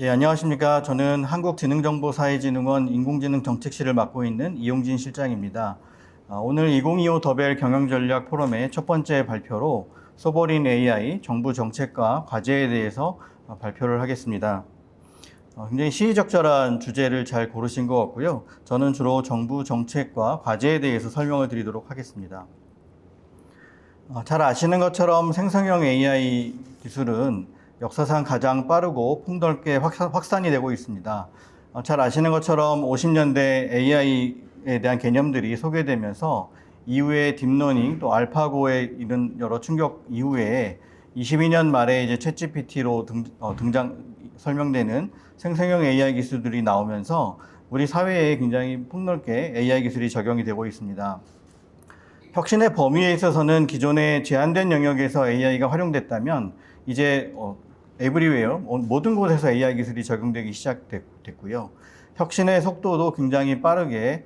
네, 안녕하십니까. 저는 한국지능정보사회진흥원 인공지능정책실을 맡고 있는 이용진 실장입니다. 오늘 2025 더벨 경영전략 포럼의 첫 번째 발표로 소버린 AI 정부 정책과 과제에 대해서 발표를 하겠습니다. 굉장히 시의적절한 주제를 잘 고르신 것 같고요. 저는 주로 정부 정책과 과제에 대해서 설명을 드리도록 하겠습니다. 잘 아시는 것처럼 생성형 AI 기술은 역사상 가장 빠르고 폭넓게 확산이 되고 있습니다. 잘 아시는 것처럼 50년대 AI에 대한 개념들이 소개되면서 이후에 딥러닝 또 알파고에 이른 여러 충격 이후에 22년 말에 이제 챗GPT로 설명되는 생성형 AI 기술들이 나오면서 우리 사회에 굉장히 폭넓게 AI 기술이 적용이 되고 있습니다. 혁신의 범위에 있어서는 기존의 제한된 영역에서 AI가 활용됐다면 이제 에브리웨어 모든 곳에서 AI 기술이 적용되기 시작됐고요. 혁신의 속도도 굉장히 빠르게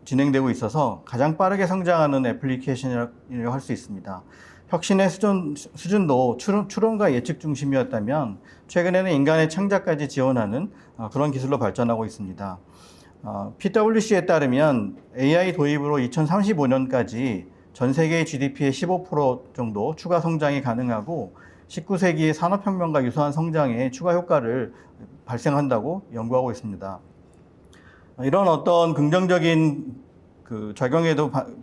진행되고 있어서 가장 빠르게 성장하는 애플리케이션이라고 할 수 있습니다. 혁신의 수준도 추론과 예측 중심이었다면 최근에는 인간의 창작까지 지원하는 그런 기술로 발전하고 있습니다. PwC에 따르면 AI 도입으로 2035년까지 전 세계의 GDP의 15% 정도 추가 성장이 가능하고 19세기의 산업혁명과 유사한 성장에 추가 효과를 발생한다고 연구하고 있습니다. 이런 어떤 긍정적인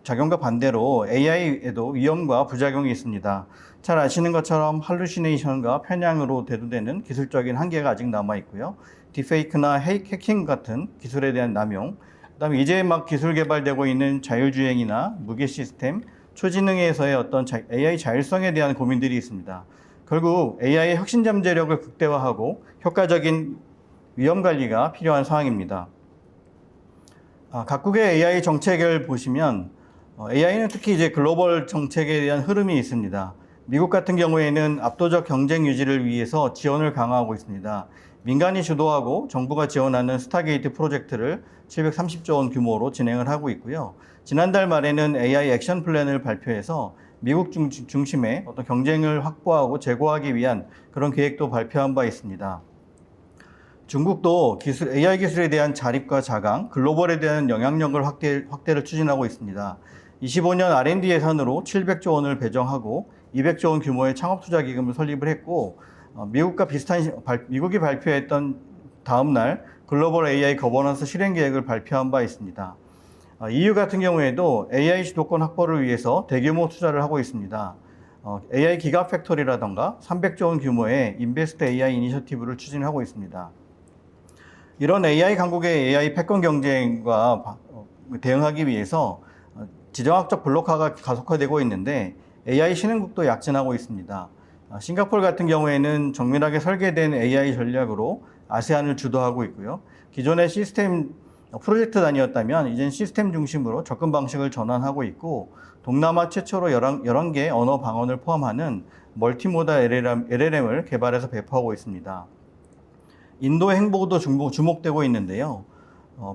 작용과 반대로 AI에도 위험과 부작용이 있습니다. 잘 아시는 것처럼 할루시네이션과 편향으로 대두되는 기술적인 한계가 아직 남아 있고요. 딥페이크나 해킹 같은 기술에 대한 남용, 그다음에 이제 막 기술 개발되고 있는 자율주행이나 무게 시스템, 초지능에서의 어떤 AI 자율성에 대한 고민들이 있습니다. 결국 AI의 혁신 잠재력을 극대화하고 효과적인 위험 관리가 필요한 상황입니다. 각국의 AI 정책을 보시면 AI는 특히 이제 글로벌 정책에 대한 흐름이 있습니다. 미국 같은 경우에는 압도적 경쟁 유지를 위해서 지원을 강화하고 있습니다. 민간이 주도하고 정부가 지원하는 스타게이트 프로젝트를 730조 원 규모로 진행을 하고 있고요. 지난달 말에는 AI 액션 플랜을 발표해서 미국 중심의 어떤 경쟁을 확보하고 제고하기 위한 그런 계획도 발표한 바 있습니다. 중국도 AI 기술에 대한 자립과 자강, 글로벌에 대한 영향력을 확대를 추진하고 있습니다. 25년 R&D 예산으로 700조 원을 배정하고 200조 원 규모의 창업투자기금을 설립을 했고, 미국이 발표했던 다음 날 글로벌 AI 거버넌스 실행 계획을 발표한 바 있습니다. EU 같은 경우에도 AI 주도권 확보를 위해서 대규모 투자를 하고 있습니다. AI 기가 팩토리라던가 300조 원 규모의 인베스트 AI 이니셔티브를 추진하고 있습니다. 이런 AI 강국의 AI 패권 경쟁과 대응하기 위해서 지정학적 블록화가 가속화되고 있는데 AI 신흥국도 약진하고 있습니다. 싱가포르 같은 경우에는 정밀하게 설계된 AI 전략으로 아세안을 주도하고 있고요. 기존의 시스템 프로젝트 단위였다면 이젠 시스템 중심으로 접근 방식을 전환하고 있고 동남아 최초로 11개 언어 방언을 포함하는 멀티모달 LLM을 개발해서 배포하고 있습니다. 인도의 행보도 주목되고 있는데요.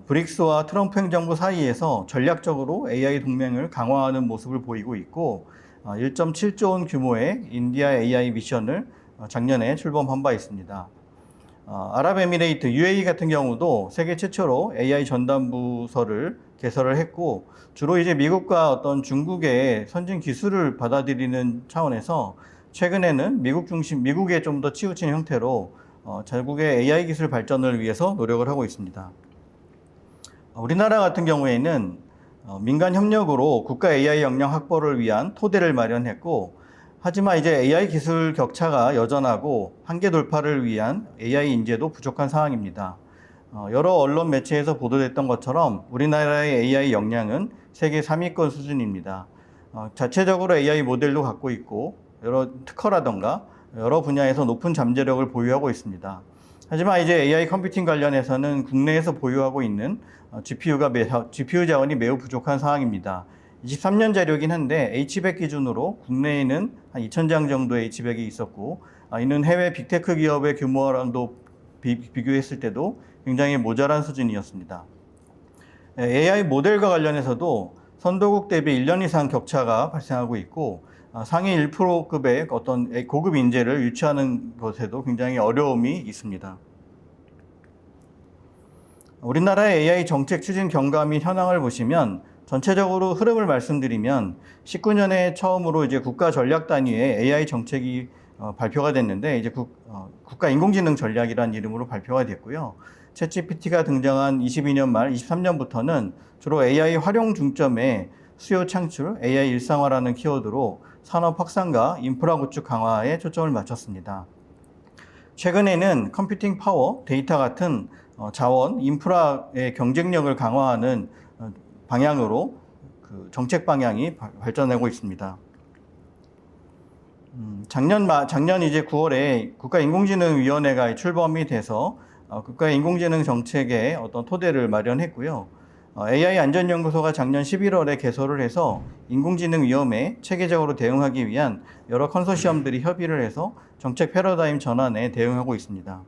브릭스와 트럼프 행정부 사이에서 전략적으로 AI 동맹을 강화하는 모습을 보이고 있고 1.7조 원 규모의 인디아 AI 미션을 작년에 출범한 바 있습니다. 아랍에미레이트 UAE 같은 경우도 세계 최초로 AI 전담부서를 개설을 했고 주로 이제 미국과 어떤 중국의 선진 기술을 받아들이는 차원에서 최근에는 미국에 좀 더 치우친 형태로 자국의 AI 기술 발전을 위해서 노력을 하고 있습니다. 우리나라 같은 경우에는 민간 협력으로 국가 AI 역량 확보를 위한 토대를 마련했고 하지만 이제 AI 기술 격차가 여전하고 한계 돌파를 위한 AI 인재도 부족한 상황입니다. 여러 언론 매체에서 보도됐던 것처럼 우리나라의 AI 역량은 세계 3위권 수준입니다. 자체적으로 AI 모델도 갖고 있고 여러 특허라던가 여러 분야에서 높은 잠재력을 보유하고 있습니다. 하지만 이제 AI 컴퓨팅 관련해서는 국내에서 보유하고 있는 GPU 자원이 매우 부족한 상황입니다. 23년 자료이긴 한데 H100 기준으로 국내에는 한 2,000장 정도의 H100이 있었고 이는 해외 빅테크 기업의 규모랑도 비교했을 때도 굉장히 모자란 수준이었습니다. AI 모델과 관련해서도 선도국 대비 1년 이상 격차가 발생하고 있고 상위 1%급의 어떤 고급 인재를 유치하는 것에도 굉장히 어려움이 있습니다. 우리나라의 AI 정책 추진 경과 및 현황을 보시면 전체적으로 흐름을 말씀드리면 19년에 처음으로 이제 국가 전략 단위의 AI 정책이 발표가 됐는데 이제 국가 인공지능 전략이라는 이름으로 발표가 됐고요. 챗GPT가 등장한 22년 말 23년부터는 주로 AI 활용 중점에 수요 창출, AI 일상화라는 키워드로 산업 확산과 인프라 구축 강화에 초점을 맞췄습니다. 최근에는 컴퓨팅 파워, 데이터 같은 자원, 인프라의 경쟁력을 강화하는 방향으로 그 정책 방향이 발전하고 있습니다. 작년 이제 9월에 국가인공지능위원회가 출범이 돼서 국가인공지능 정책의 어떤 토대를 마련했고요. AI 안전연구소가 작년 11월에 개설을 해서 인공지능 위험에 체계적으로 대응하기 위한 여러 컨소시엄들이 협의를 해서 정책 패러다임 전환에 대응하고 있습니다.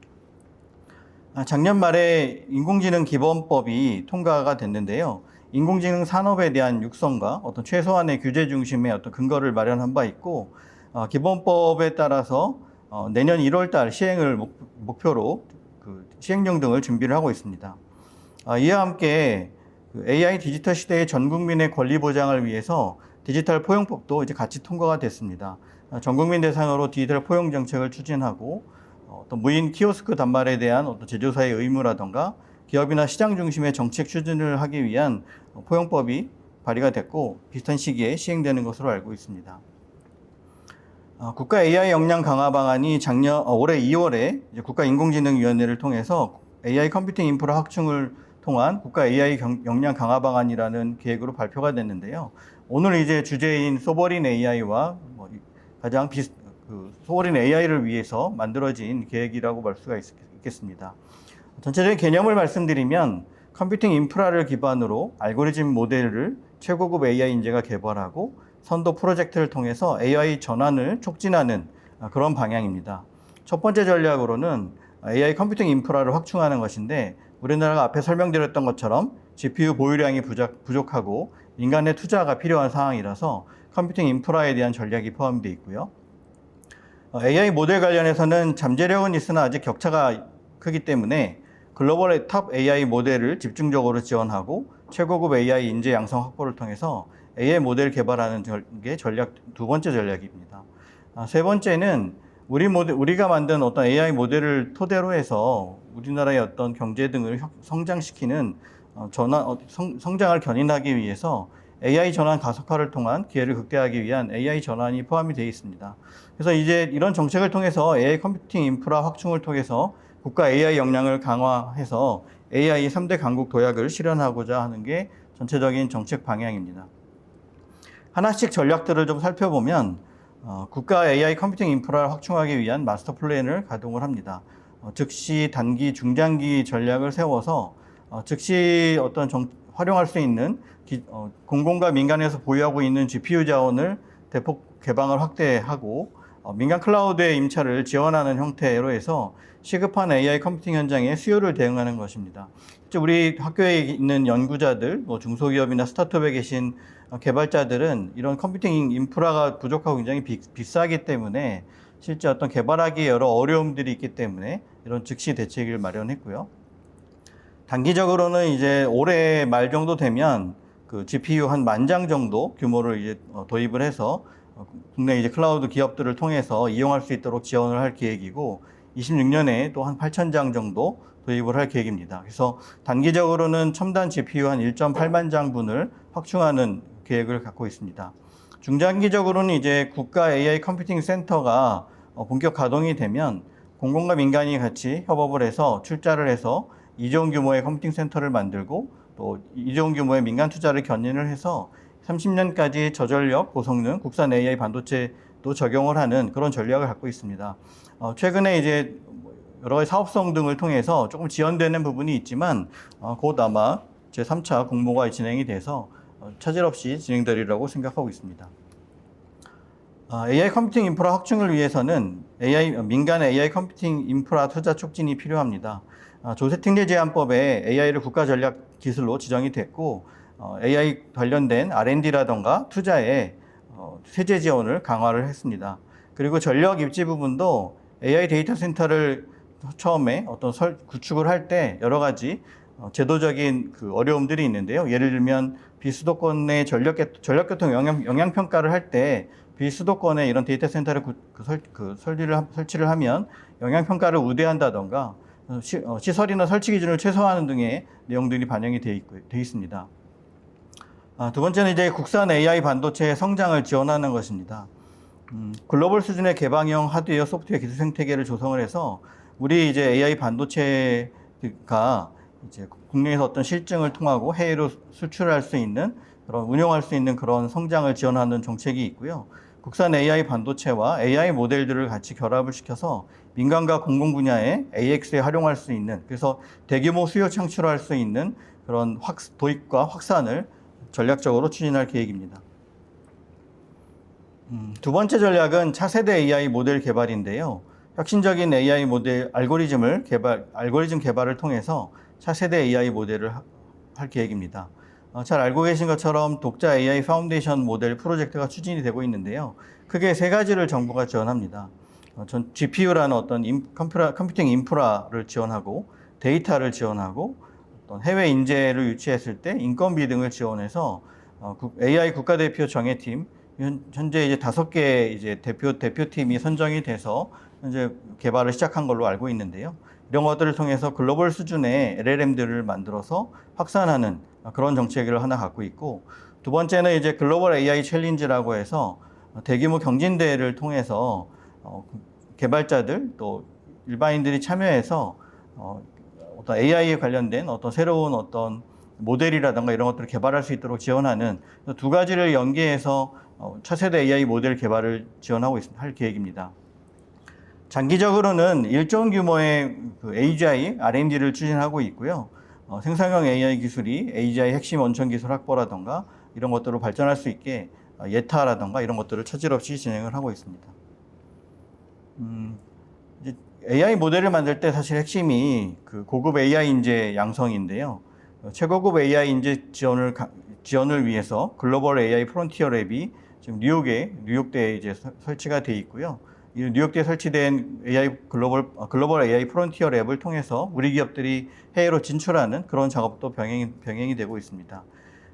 작년 말에 인공지능 기본법이 통과가 됐는데요. 인공지능 산업에 대한 육성과 어떤 최소한의 규제 중심의 어떤 근거를 마련한 바 있고, 기본법에 따라서 내년 1월 달 시행을 목표로 그 시행령 등을 준비를 하고 있습니다. 이와 함께 AI 디지털 시대의 전 국민의 권리 보장을 위해서 디지털 포용법도 이제 같이 통과가 됐습니다. 전 국민 대상으로 디지털 포용 정책을 추진하고 어떤 무인 키오스크 단말에 대한 어떤 제조사의 의무라던가 기업이나 시장 중심의 정책 추진을 하기 위한 포용법이 발의가 됐고 비슷한 시기에 시행되는 것으로 알고 있습니다. 국가 AI 역량 강화 방안이 올해 2월에 이제 국가인공지능위원회를 통해서 AI 컴퓨팅 인프라 확충을 통한 국가 AI 역량 강화 방안이라는 계획으로 발표가 됐는데요. 오늘 이제 주제인 소버린 AI와 가장 소버린 AI를 위해서 만들어진 계획이라고 볼 수가 있겠습니다. 전체적인 개념을 말씀드리면 컴퓨팅 인프라를 기반으로 알고리즘 모델을 최고급 AI 인재가 개발하고 선도 프로젝트를 통해서 AI 전환을 촉진하는 그런 방향입니다. 첫 번째 전략으로는 AI 컴퓨팅 인프라를 확충하는 것인데 우리나라가 앞에 설명드렸던 것처럼 GPU 보유량이 부족하고 민간의 투자가 필요한 상황이라서 컴퓨팅 인프라에 대한 전략이 포함되어 있고요. AI 모델 관련해서는 잠재력은 있으나 아직 격차가 크기 때문에 글로벌의 탑 AI 모델을 집중적으로 지원하고 최고급 AI 인재 양성 확보를 통해서 AI 모델 개발하는 게 두 번째 전략입니다. 세 번째는 우리가 만든 어떤 AI 모델을 토대로 해서 우리나라의 어떤 경제 등을 성장시키는 성장을 견인하기 위해서 AI 전환 가속화를 통한 기회를 극대화하기 위한 AI 전환이 포함이 되어 있습니다. 그래서 이제 이런 정책을 통해서 AI 컴퓨팅 인프라 확충을 통해서 국가 AI 역량을 강화해서 AI 3대 강국 도약을 실현하고자 하는 게 전체적인 정책 방향입니다. 하나씩 전략들을 좀 살펴보면 국가 AI 컴퓨팅 인프라를 확충하기 위한 마스터 플랜을 가동을 합니다. 즉시 단기, 중장기 전략을 세워서 즉시 활용할 수 있는 공공과 민간에서 보유하고 있는 GPU 자원을 대폭 개방을 확대하고 민간 클라우드의 임차를 지원하는 형태로 해서 시급한 AI 컴퓨팅 현장의 수요를 대응하는 것입니다. 우리 학교에 있는 연구자들, 중소기업이나 스타트업에 계신 개발자들은 이런 컴퓨팅 인프라가 부족하고 굉장히 비싸기 때문에 실제 어떤 개발하기에 여러 어려움들이 있기 때문에 이런 즉시 대책을 마련했고요. 단기적으로는 이제 올해 말 정도 되면 그 GPU 한 10,000장 정도 규모를 이제 도입을 해서 국내 이제 클라우드 기업들을 통해서 이용할 수 있도록 지원을 할 계획이고 26년에 또 한 8,000장 정도 도입을 할 계획입니다. 그래서 단기적으로는 첨단 GPU 한 1.8만 장분을 확충하는 계획을 갖고 있습니다. 중장기적으로는 이제 국가 AI 컴퓨팅 센터가 본격 가동이 되면 공공과 민간이 같이 협업을 해서 출자를 해서 이종 규모의 컴퓨팅 센터를 만들고 또 이종 규모의 민간 투자를 견인을 해서 30년까지 저전력, 고성능, 국산 AI 반도체도 적용을 하는 그런 전략을 갖고 있습니다. 최근에 이제 여러 가지 사업성 등을 통해서 조금 지연되는 부분이 있지만 곧 아마 제3차 공모가 진행이 돼서 차질 없이 진행되리라고 생각하고 있습니다. AI 컴퓨팅 인프라 확충을 위해서는 민간 AI 컴퓨팅 인프라 투자 촉진이 필요합니다. 조세특례 제한법에 AI를 국가 전략 기술로 지정이 됐고 AI 관련된 R&D라던가 투자에 세제 지원을 강화를 했습니다. 그리고 전력 입지 부분도 AI 데이터 센터를 처음에 구축을 할 때 여러 가지 제도적인 그 어려움들이 있는데요. 예를 들면 비수도권의 전력교통 영향평가를 할 때 비수도권에 이런 데이터 센터를 설치를 하면 영향평가를 우대한다던가 시설이나 설치 기준을 최소화하는 등의 내용들이 반영이 돼 있습니다. 두 번째는 이제 국산 AI 반도체의 성장을 지원하는 것입니다. 글로벌 수준의 개방형 하드웨어, 소프트웨어 기술 생태계를 조성을 해서 우리 이제 AI 반도체가 이제 국내에서 어떤 실증을 통하고 해외로 수출할 수 있는 그런 운용할 수 있는 그런 성장을 지원하는 정책이 있고요. 국산 AI 반도체와 AI 모델들을 같이 결합을 시켜서 민간과 공공 분야에 AX에 활용할 수 있는, 그래서 대규모 수요 창출할 수 있는 그런 도입과 확산을 전략적으로 추진할 계획입니다. 두 번째 전략은 차세대 AI 모델 개발인데요. 혁신적인 AI 모델 알고리즘 개발을 통해서 차세대 AI 모델을 할 계획입니다. 잘 알고 계신 것처럼 독자 AI 파운데이션 모델 프로젝트가 추진이 되고 있는데요. 크게 세 가지를 정부가 지원합니다. GPU라는 어떤 컴퓨팅 인프라를 지원하고 데이터를 지원하고 어떤 해외 인재를 유치했을 때 인건비 등을 지원해서 AI 국가대표 정예팀, 현재 이제 5개 이제 대표팀이 선정이 돼서 현재 개발을 시작한 걸로 알고 있는데요. 이런 것들을 통해서 글로벌 수준의 LLM들을 만들어서 확산하는 그런 정책을 하나 갖고 있고, 두 번째는 이제 글로벌 AI 챌린지라고 해서 대규모 경진대회를 통해서 개발자들 또 일반인들이 참여해서 어떤 AI에 관련된 어떤 새로운 어떤 모델이라든가 이런 것들을 개발할 수 있도록 지원하는 두 가지를 연계해서 차세대 AI 모델 개발을 할 계획입니다. 장기적으로는 1조 원 규모의 AGI, R&D를 추진하고 있고요. 생성형 AI 기술이 AGI 핵심 원천 기술 확보라든가 이런 것들로 발전할 수 있게 예타라든가 이런 것들을 차질 없이 진행을 하고 있습니다. 이제 AI 모델을 만들 때 사실 핵심이 그 고급 AI 인재 양성인데요. 최고급 AI 인재 지원을 위해서 글로벌 AI 프론티어 랩이 지금 뉴욕대에 이제 설치가 돼 있고요. 이 뉴욕대에 설치된 글로벌 AI 프론티어 랩을 통해서 우리 기업들이 해외로 진출하는 그런 작업도 병행이 되고 있습니다.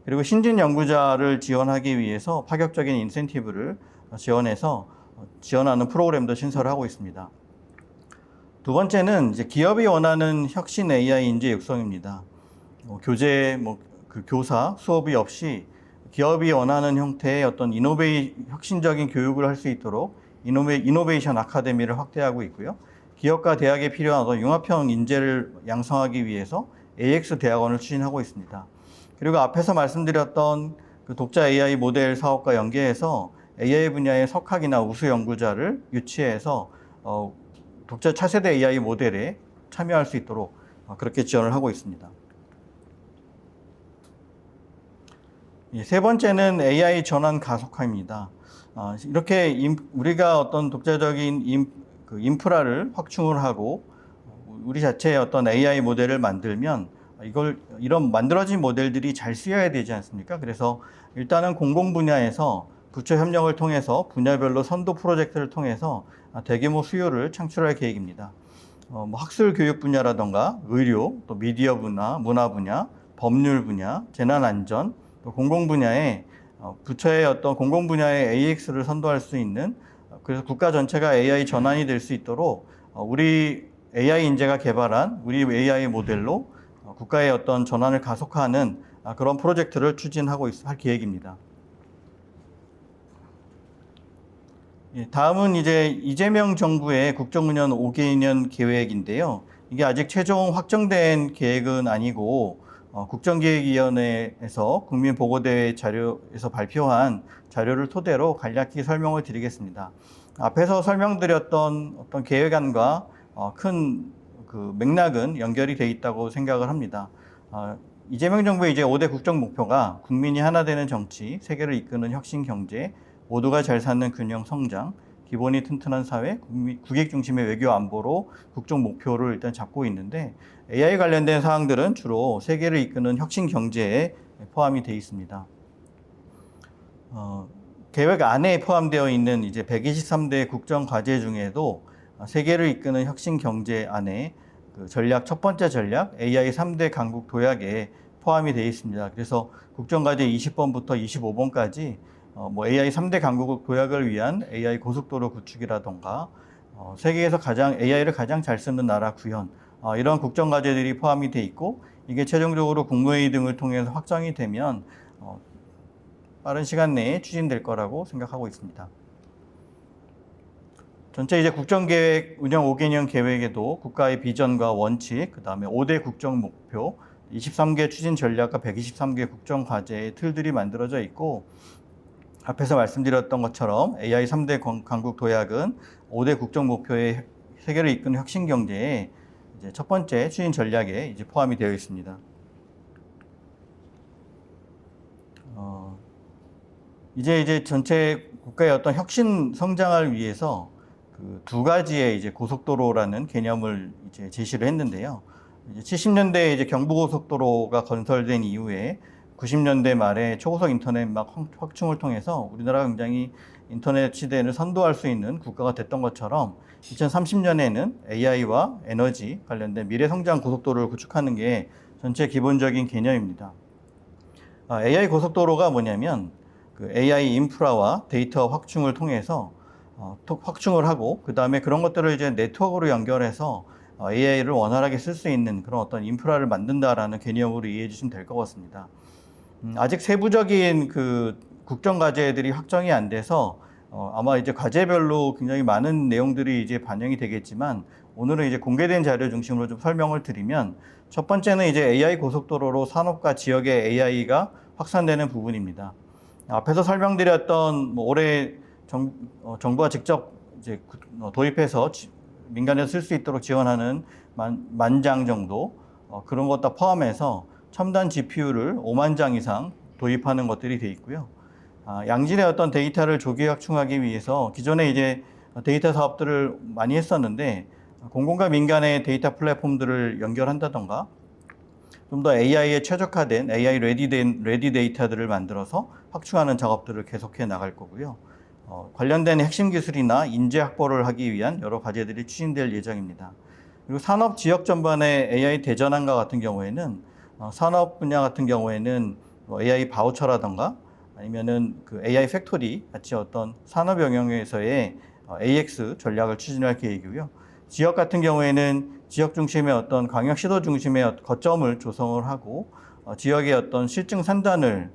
그리고 신진 연구자를 지원하기 위해서 파격적인 인센티브를 지원하는 프로그램도 신설을 하고 있습니다. 두 번째는 이제 기업이 원하는 혁신 AI 인재 육성입니다. 교사, 수업이 없이 기업이 원하는 형태의 어떤 혁신적인 교육을 할 수 있도록 이노베이션 아카데미를 확대하고 있고요. 기업과 대학에 필요한 어떤 융합형 인재를 양성하기 위해서 AX 대학원을 추진하고 있습니다. 그리고 앞에서 말씀드렸던 그 독자 AI 모델 사업과 연계해서 AI 분야의 석학이나 우수 연구자를 유치해서 독자 차세대 AI 모델에 참여할 수 있도록 그렇게 지원을 하고 있습니다. 세 번째는 AI 전환 가속화입니다. 이렇게 우리가 어떤 독자적인 인프라를 확충을 하고 우리 자체의 어떤 AI 모델을 만들면 이런 만들어진 모델들이 잘 쓰여야 되지 않습니까? 그래서 일단은 공공 분야에서 부처 협력을 통해서 분야별로 선도 프로젝트를 통해서 대규모 수요를 창출할 계획입니다. 학술 교육 분야라던가 의료, 또 미디어 분야, 문화 분야, 법률 분야, 재난안전, 또 공공 분야에 부처의 어떤 공공 분야의 AX를 선도할 수 있는, 그래서 국가 전체가 AI 전환이 될 수 있도록 우리 AI 인재가 개발한 우리 AI 모델로 국가의 어떤 전환을 가속화하는 그런 프로젝트를 할 계획입니다. 다음은 이제 이재명 정부의 국정운영 5개년 계획인데요. 이게 아직 최종 확정된 계획은 아니고 국정기획위원회에서 국민보고대회 자료에서 발표한 자료를 토대로 간략히 설명을 드리겠습니다. 앞에서 설명드렸던 어떤 계획안과 큰 그 맥락은 연결이 돼 있다고 생각을 합니다. 이재명 정부의 이제 5대 국정 목표가 국민이 하나 되는 정치, 세계를 이끄는 혁신 경제, 모두가 잘 사는 균형 성장, 기본이 튼튼한 사회, 국익 중심의 외교 안보로 국정 목표를 일단 잡고 있는데, AI 관련된 사항들은 주로 세계를 이끄는 혁신 경제에 포함이 되어 있습니다. 계획 안에 포함되어 있는 이제 123대 국정 과제 중에도 세계를 이끄는 혁신 경제 안에 그 전략 첫 번째 전략 AI 3대 강국 도약에 포함이 되어 있습니다. 그래서 국정과제 20번부터 25번까지 뭐 AI 3대 강국 도약을 위한 AI 고속도로 구축이라던가 세계에서 AI를 가장 잘 쓰는 나라 구현 이런 국정과제들이 포함이 되어 있고 이게 최종적으로 국무회의 등을 통해서 확정이 되면 빠른 시간 내에 추진될 거라고 생각하고 있습니다. 전체 이제 국정계획 운영 5개년 계획에도 국가의 비전과 원칙, 그 다음에 5대 국정 목표, 23개 추진 전략과 123개 국정 과제의 틀들이 만들어져 있고 앞에서 말씀드렸던 것처럼 AI 3대 강국 도약은 5대 국정 목표의 세계를 이끄는 혁신 경제의 이제 첫 번째 추진 전략에 이제 포함이 되어 있습니다. 이제 전체 국가의 어떤 혁신 성장을 위해서 그 두 가지의 이제 고속도로라는 개념을 이제 제시를 했는데요. 이제 70년대에 이제 경부고속도로가 건설된 이후에 90년대 말에 초고속 인터넷 막 확충을 통해서 우리나라가 굉장히 인터넷 시대를 선도할 수 있는 국가가 됐던 것처럼 2030년에는 AI와 에너지 관련된 미래 성장 고속도로를 구축하는 게 전체 기본적인 개념입니다. AI 고속도로가 뭐냐면 그 AI 인프라와 데이터 확충을 통해서 확충을 하고 그 다음에 그런 것들을 이제 네트워크로 연결해서 AI를 원활하게 쓸 수 있는 그런 어떤 인프라를 만든다라는 개념으로 이해해 주시면 될 것 같습니다. 아직 세부적인 그 국정 과제들이 확정이 안 돼서 아마 이제 과제별로 굉장히 많은 내용들이 이제 반영이 되겠지만 오늘은 이제 공개된 자료 중심으로 좀 설명을 드리면 첫 번째는 이제 AI 고속도로로 산업과 지역의 AI가 확산되는 부분입니다. 앞에서 설명드렸던 뭐 올해 정부가 직접 이제 도입해서 민간에서 쓸 수 있도록 지원하는 10,000장 정도 그런 것 다 포함해서 첨단 GPU를 5만 장 이상 도입하는 것들이 돼 있고요. 양질의 어떤 데이터를 조기 확충하기 위해서 기존에 이제 데이터 사업들을 많이 했었는데 공공과 민간의 데이터 플랫폼들을 연결한다던가 좀 더 AI에 최적화된 AI 레디 데이터들을 만들어서 확충하는 작업들을 계속해 나갈 거고요. 관련된 핵심 기술이나 인재 확보를 하기 위한 여러 과제들이 추진될 예정입니다. 그리고 산업 지역 전반의 AI 대전환과 같은 경우에는 산업 분야 같은 경우에는 AI 바우처라던가 아니면은 그 AI 팩토리 같이 어떤 산업 영역에서의 AX 전략을 추진할 계획이고요. 지역 같은 경우에는 지역 중심의 어떤 광역 시도 중심의 거점을 조성을 하고 지역의 어떤 실증 산단을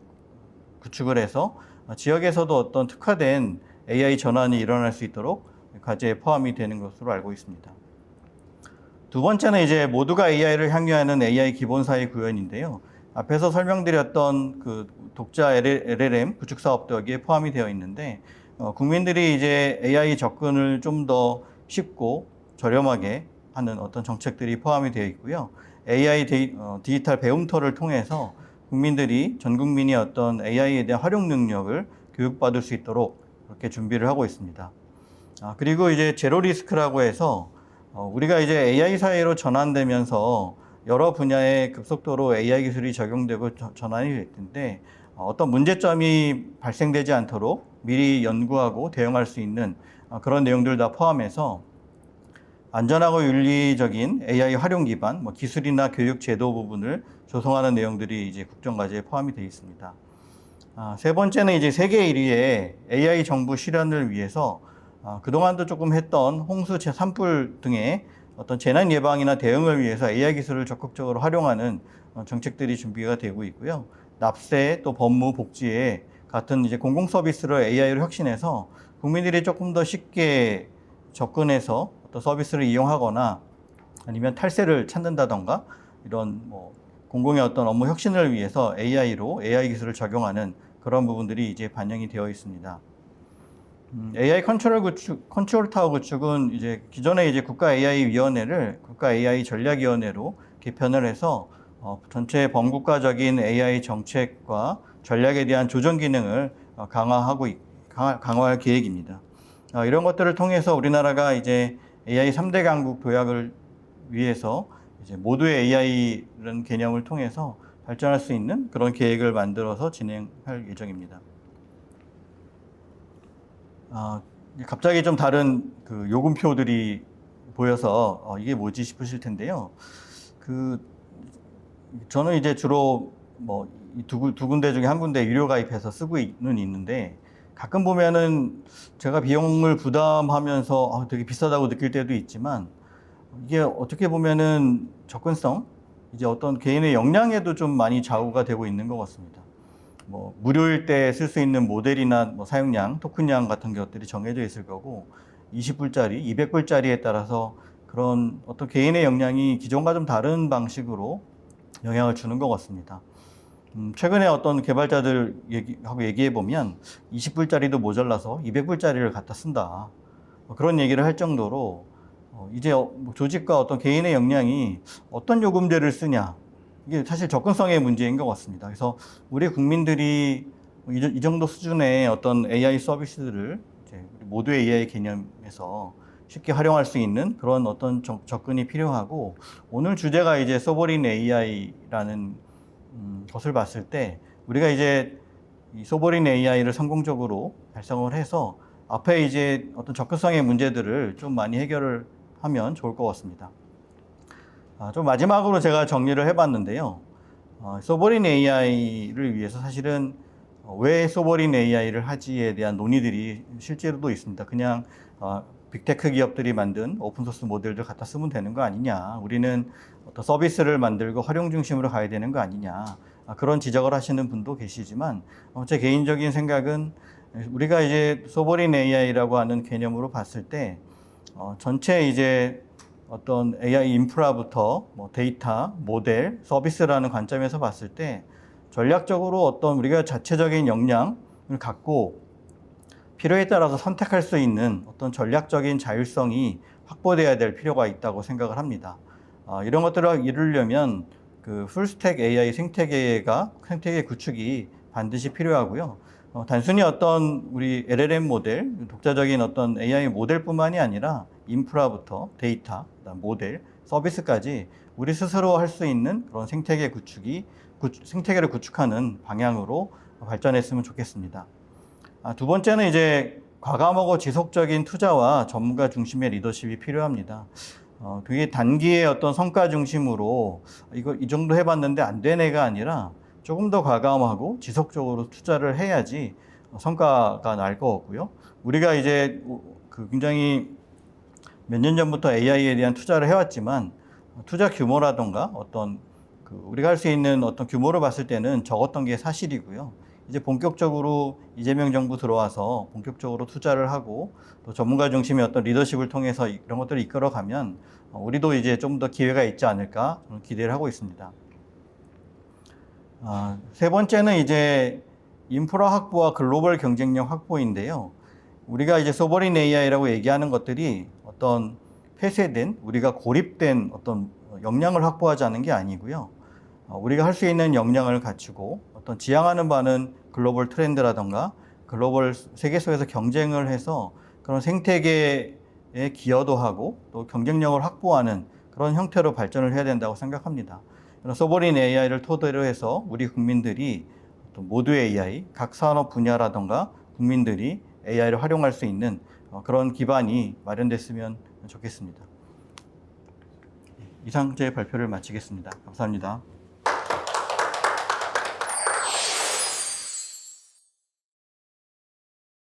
구축을 해서 지역에서도 어떤 특화된 AI 전환이 일어날 수 있도록 과제에 포함이 되는 것으로 알고 있습니다. 두 번째는 이제 모두가 AI를 향유하는 AI 기본사회 구현인데요. 앞에서 설명드렸던 그 독자 LLM 구축 사업도 여기에 포함이 되어 있는데 국민들이 이제 AI 접근을 좀 더 쉽고 저렴하게 하는 어떤 정책들이 포함이 되어 있고요. AI 디지털 배움터를 통해서 국민들이 전 국민이 어떤 AI에 대한 활용 능력을 교육받을 수 있도록 그렇게 준비를 하고 있습니다. 그리고 이제 제로 리스크라고 해서 우리가 이제 AI 사회로 전환되면서 여러 분야에 급속도로 AI 기술이 적용되고 전환이 될 텐데 어떤 문제점이 발생되지 않도록 미리 연구하고 대응할 수 있는 그런 내용들 다 포함해서 안전하고 윤리적인 AI 활용 기반 기술이나 교육 제도 부분을 조성하는 내용들이 이제 국정과제에 포함이 되어 있습니다. 세 번째는 이제 세계 1위의 AI 정부 실현을 위해서 그동안도 조금 했던 홍수 산불 등의 어떤 재난 예방이나 대응을 위해서 AI 기술을 적극적으로 활용하는 정책들이 준비가 되고 있고요. 납세 또 법무 복지에 같은 이제 공공 서비스를 AI로 혁신해서 국민들이 조금 더 쉽게 접근해서 어떤 서비스를 이용하거나 아니면 탈세를 찾는다던가 이런 공공의 어떤 업무 혁신을 위해서 AI로 AI 기술을 적용하는 그런 부분들이 이제 반영이 되어 있습니다. AI 컨트롤 타워 구축은 이제 기존에 이제 국가 AI 위원회를 국가 AI 전략위원회로 개편을 해서 전체 범국가적인 AI 정책과 전략에 대한 조정 기능을 강화할 계획입니다. 이런 것들을 통해서 우리나라가 이제 AI 3대 강국 도약을 위해서 이제 모두의 AI라는 개념을 통해서 발전할 수 있는 그런 계획을 만들어서 진행할 예정입니다. 갑자기 좀 다른 그 요금표들이 보여서 이게 뭐지 싶으실 텐데요. 저는 이제 주로 뭐 두 군데 중에 한 군데 유료 가입해서 쓰고는 있는데, 가끔 보면은 제가 비용을 부담하면서 되게 비싸다고 느낄 때도 있지만, 이게 어떻게 보면은 접근성, 이제 어떤 개인의 역량에도 좀 많이 좌우가 되고 있는 것 같습니다. 뭐 무료일 때 쓸 수 있는 모델이나 뭐 사용량, 토큰량 같은 것들이 정해져 있을 거고, 20불짜리, 200불짜리에 따라서 그런 어떤 개인의 역량이 기존과 좀 다른 방식으로 영향을 주는 것 같습니다. 최근에 어떤 개발자들 얘기해 보면 20불짜리도 모자라서 200불짜리를 갖다 쓴다. 그런 얘기를 할 정도로 이제 뭐 조직과 어떤 개인의 역량이 어떤 요금제를 쓰냐. 이게 사실 접근성의 문제인 것 같습니다. 그래서 우리 국민들이 이 정도 수준의 어떤 AI 서비스들을 이제 모두의 AI 개념에서 쉽게 활용할 수 있는 그런 어떤 접근이 필요하고, 오늘 주제가 이제 소버린 AI라는 것을 봤을 때, 우리가 이제 이 소버린 AI를 성공적으로 달성을 해서 앞에 이제 어떤 접근성의 문제들을 좀 많이 해결을 하면 좋을 것 같습니다. 좀 마지막으로 제가 정리를 해봤는데요. 소버린 AI를 위해서 사실은 왜 소버린 AI를 하지에 대한 논의들이 실제로도 있습니다. 그냥 빅테크 기업들이 만든 오픈소스 모델들 갖다 쓰면 되는 거 아니냐. 우리는 어떤 서비스를 만들고 활용 중심으로 가야 되는 거 아니냐. 그런 지적을 하시는 분도 계시지만, 제 개인적인 생각은 우리가 이제 소버린 AI라고 하는 개념으로 봤을 때, 전체 이제 어떤 AI 인프라부터 뭐 데이터, 모델, 서비스라는 관점에서 봤을 때 전략적으로 어떤 우리가 자체적인 역량을 갖고 필요에 따라서 선택할 수 있는 어떤 전략적인 자율성이 확보되어야 될 필요가 있다고 생각을 합니다. 이런 것들을 이루려면 그 풀스택 AI 생태계 구축이 반드시 필요하고요. 단순히 어떤 우리 LLM 모델, 독자적인 어떤 AI 모델뿐만이 아니라 인프라부터 데이터, 그다음 모델, 서비스까지 우리 스스로 할 수 있는 그런 생태계를 구축하는 방향으로 발전했으면 좋겠습니다. 두 번째는 이제 과감하고 지속적인 투자와 전문가 중심의 리더십이 필요합니다. 그게 단기의 어떤 성과 중심으로 이 정도 해봤는데 안 되네가 아니라 조금 더 과감하고 지속적으로 투자를 해야지 성과가 날 것 같고요. 우리가 이제 굉장히 몇 년 전부터 AI에 대한 투자를 해왔지만, 투자 규모라던가 어떤 우리가 할 수 있는 어떤 규모를 봤을 때는 적었던 게 사실이고요. 이제 본격적으로 이재명 정부 들어와서 본격적으로 투자를 하고 또 전문가 중심의 어떤 리더십을 통해서 이런 것들을 이끌어가면 우리도 이제 좀 더 기회가 있지 않을까 기대를 하고 있습니다. 세 번째는 이제 인프라 확보와 글로벌 경쟁력 확보인데요. 우리가 이제 소버린 AI라고 얘기하는 것들이 어떤 폐쇄된, 우리가 고립된 어떤 역량을 확보하자는 게 아니고요. 우리가 할 수 있는 역량을 갖추고 어떤 지향하는 바는 글로벌 트렌드라던가 글로벌 세계 속에서 경쟁을 해서 그런 생태계에 기여도 하고 또 경쟁력을 확보하는 그런 형태로 발전을 해야 된다고 생각합니다. 소버린 AI를 토대로 해서 우리 국민들이 모두의 AI, 각 산업 분야라던가 국민들이 AI를 활용할 수 있는 그런 기반이 마련됐으면 좋겠습니다. 이상 제 발표를 마치겠습니다. 감사합니다.